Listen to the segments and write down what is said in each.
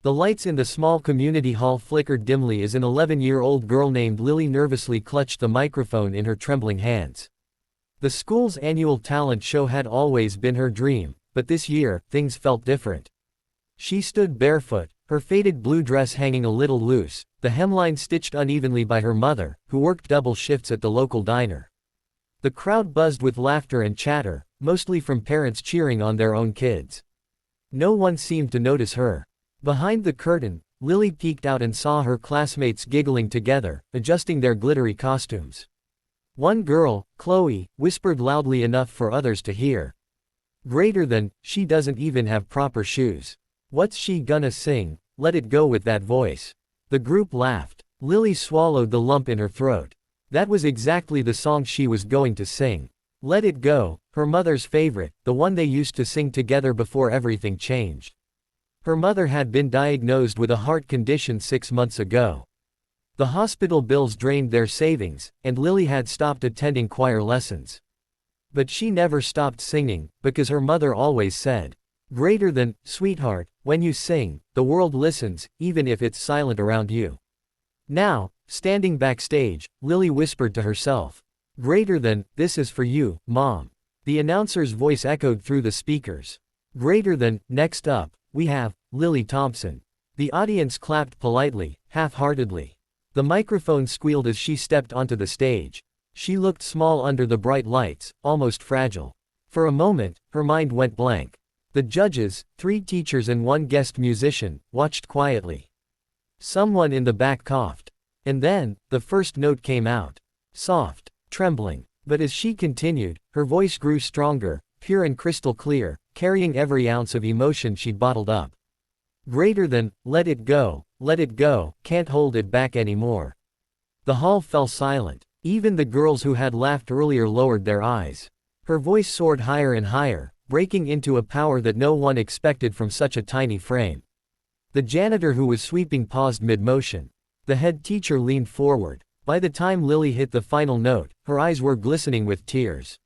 The lights in the small community hall flickered dimly as an 11-year-old girl named Lily nervously clutched the microphone in her trembling hands. The school's annual talent show had always been her dream, but this year, things felt different. She stood barefoot, her faded blue dress hanging a little loose, the hemline stitched unevenly by her mother, who worked double shifts at the local diner. The crowd buzzed with laughter and chatter, mostly from parents cheering on their own kids. No one seemed to notice her. Behind the curtain, Lily peeked out and saw her classmates giggling together, adjusting their glittery costumes. One girl, Chloe, whispered loudly enough for others to hear. "Greater than, she doesn't even have proper shoes. What's she gonna sing? Let it go with that voice." The group laughed. Lily swallowed the lump in her throat. That was exactly the song she was going to sing. Let It Go, her mother's favorite, the one they used to sing together before everything changed. Her mother had been diagnosed with a heart condition 6 months ago. The hospital bills drained their savings, and Lily had stopped attending choir lessons. But she never stopped singing, because her mother always said, "Greater than, sweetheart, when you sing, the world listens, even if it's silent around you." Now, standing backstage, Lily whispered to herself, "Greater than, this is for you, Mom." The announcer's voice echoed through the speakers. "Greater than, next up, we have Lily Thompson." The audience clapped politely, half-heartedly. The microphone squealed as she stepped onto the stage. She looked small under the bright lights, almost fragile. For a moment, her mind went blank. The judges, 3 teachers and 1 guest musician, watched quietly. Someone in the back coughed. And then, the first note came out. Soft, trembling. But as she continued, her voice grew stronger, pure and crystal clear, carrying every ounce of emotion she'd bottled up. "Greater than, let it go, can't hold it back anymore." The hall fell silent. Even the girls who had laughed earlier lowered their eyes. Her voice soared higher and higher, breaking into a power that no one expected from such a tiny frame. The janitor who was sweeping paused mid-motion. The head teacher leaned forward. By the time Lily hit the final note, her eyes were glistening with tears.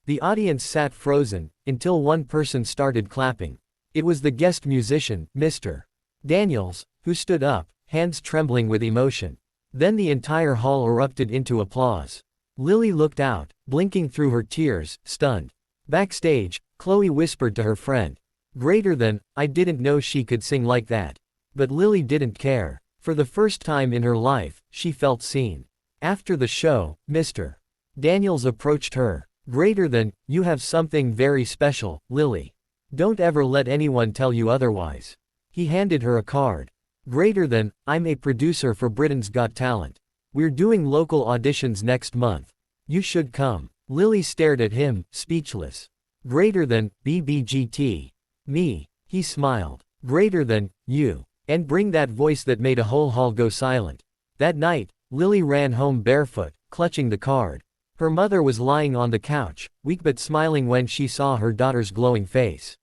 The audience sat frozen, until one person started clapping. It was the guest musician, Mr. Daniels, who stood up, hands trembling with emotion. Then the entire hall erupted into applause. Lily looked out, blinking through her tears, stunned. Backstage, Chloe whispered to her friend, "Greater than, I didn't know she could sing like that." But Lily didn't care. For the first time in her life, she felt seen. After the show, Mr. Daniels approached her. "Greater than, you have something very special, Lily. Don't ever let anyone tell you otherwise." He handed her a card. "Greater than, I'm a producer for Britain's Got Talent. We're doing local auditions next month. You should come." Lily stared at him, speechless. "Greater than, BBGT. Me." He smiled. "Greater than, you. And bring that voice that made a whole hall go silent." That night, Lily ran home barefoot, clutching the card. Her mother was lying on the couch, weak but smiling when she saw her daughter's glowing face.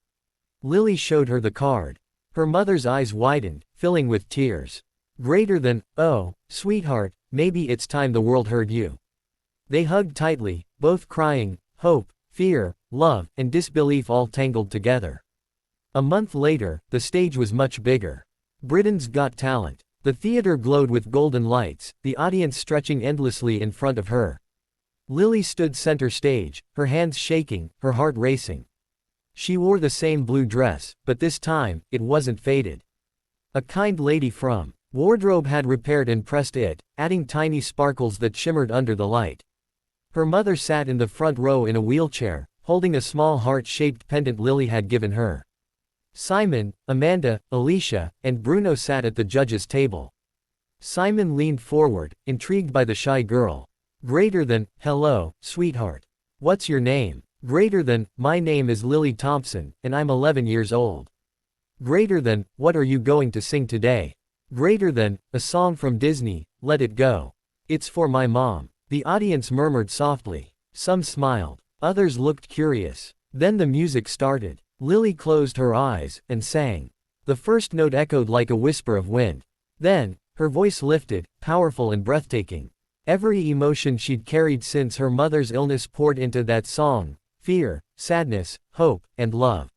Lily showed her the card. Her mother's eyes widened, filling with tears. "Greater than, oh, sweetheart, maybe it's time the world heard you." They hugged tightly, both crying, hope, fear, love, and disbelief all tangled together. A month later, the stage was much bigger. Britain's Got Talent. The theater glowed with golden lights, the audience stretching endlessly in front of her. Lily stood center stage, her hands shaking, her heart racing. She wore the same blue dress, but this time, it wasn't faded. A kind lady from wardrobe had repaired and pressed it, adding tiny sparkles that shimmered under the light. Her mother sat in the front row in a wheelchair, holding a small heart-shaped pendant Lily had given her. Simon, Amanda, Alicia, and Bruno sat at the judges' table. Simon leaned forward, intrigued by the shy girl. "Greater than, hello, sweetheart. What's your name?" "Greater than, my name is Lily Thompson, and I'm 11 years old." "Greater than, what are you going to sing today?" "Greater than, a song from Disney, Let It Go. It's for my mom." The audience murmured softly. Some smiled. Others looked curious. Then the music started. Lily closed her eyes, and sang. The first note echoed like a whisper of wind. Then, her voice lifted, powerful and breathtaking. Every emotion she'd carried since her mother's illness poured into that song: fear, sadness, hope, and love.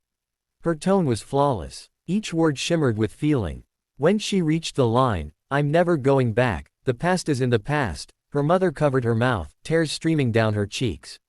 Her tone was flawless. Each word shimmered with feeling. When she reached the line, "I'm never going back, the past is in the past," her mother covered her mouth, tears streaming down her cheeks.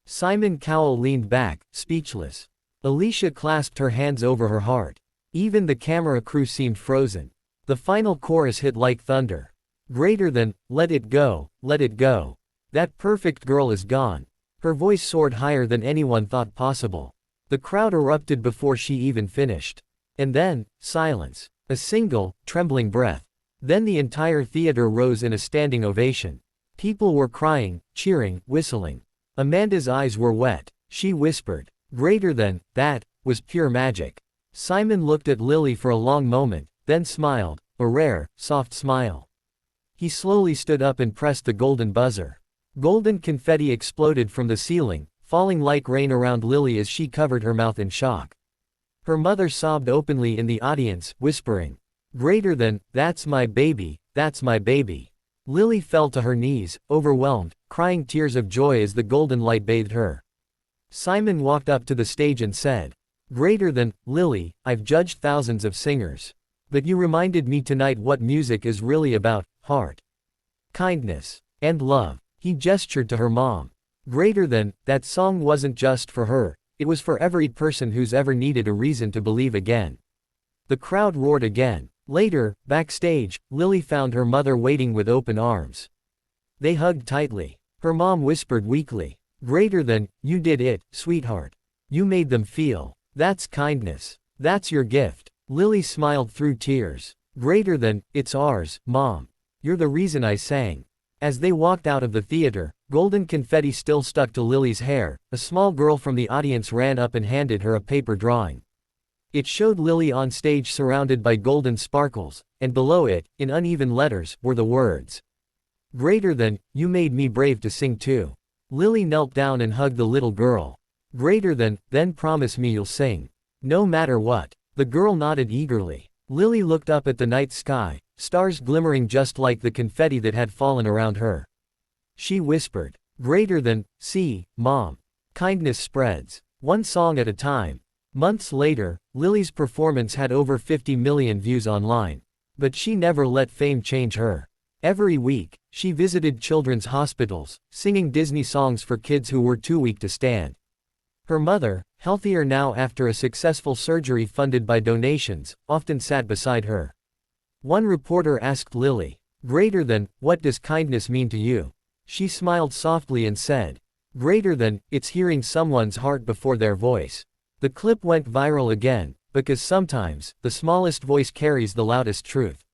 Simon Cowell leaned back, speechless. Alicia clasped her hands over her heart. Even the camera crew seemed frozen. The final chorus hit like thunder. Greater than, let it go, let it go. That perfect girl is gone. Her voice soared higher than anyone thought possible. The crowd erupted before she even finished. And then, silence. A single, trembling breath. Then the entire theater rose in a standing ovation. People were crying, cheering, whistling. Amanda's eyes were wet. She whispered, "Greater than, that, was pure magic." Simon looked at Lily for a long moment, then smiled, a rare, soft smile. He slowly stood up and pressed the golden buzzer. Golden confetti exploded from the ceiling, falling like rain around Lily as she covered her mouth in shock. Her mother sobbed openly in the audience, whispering, "Greater than, that's my baby, that's my baby." Lily fell to her knees, overwhelmed, crying tears of joy as the golden light bathed her. Simon walked up to the stage and said, "Greater than, Lily, I've judged thousands of singers. But you reminded me tonight what music is really about, heart. Kindness. And love." He gestured to her mom. Greater than, that song wasn't just for her, it was for every person who's ever needed a reason to believe again. The crowd roared again. Later, backstage, Lily found her mother waiting with open arms. They hugged tightly. Her mom whispered weakly, "Greater than, you did it, sweetheart. You made them feel. That's kindness. That's your gift." Lily smiled through tears. "Greater than, it's ours, Mom. You're the reason I sang." As they walked out of the theater, golden confetti still stuck to Lily's hair. A small girl from the audience ran up and handed her a paper drawing. It showed Lily on stage surrounded by golden sparkles, and below it, in uneven letters, were the words, "Greater than, you made me brave to sing too." Lily knelt down and hugged the little girl. "Greater than, then promise me you'll sing. No matter what." The girl nodded eagerly. Lily looked up at the night sky, stars glimmering just like the confetti that had fallen around her. She whispered, "Greater than, see, Mom. Kindness spreads. One song at a time." Months later, Lily's performance had over 50 million views online. But she never let fame change her. Every week, she visited children's hospitals, singing Disney songs for kids who were too weak to stand. Her mother, healthier now after a successful surgery funded by donations, often sat beside her. One reporter asked Lily, "Greater than, what does kindness mean to you?" She smiled softly and said, "Greater than, it's hearing someone's heart before their voice." The clip went viral again, because sometimes, the smallest voice carries the loudest truth.